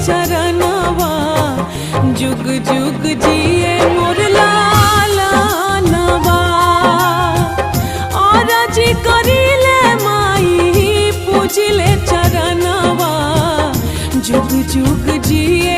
चरणवा जुग जुग जिए मोर लालनवा। और जी करिले माई पूजिले चरणवा जुग जुग जिए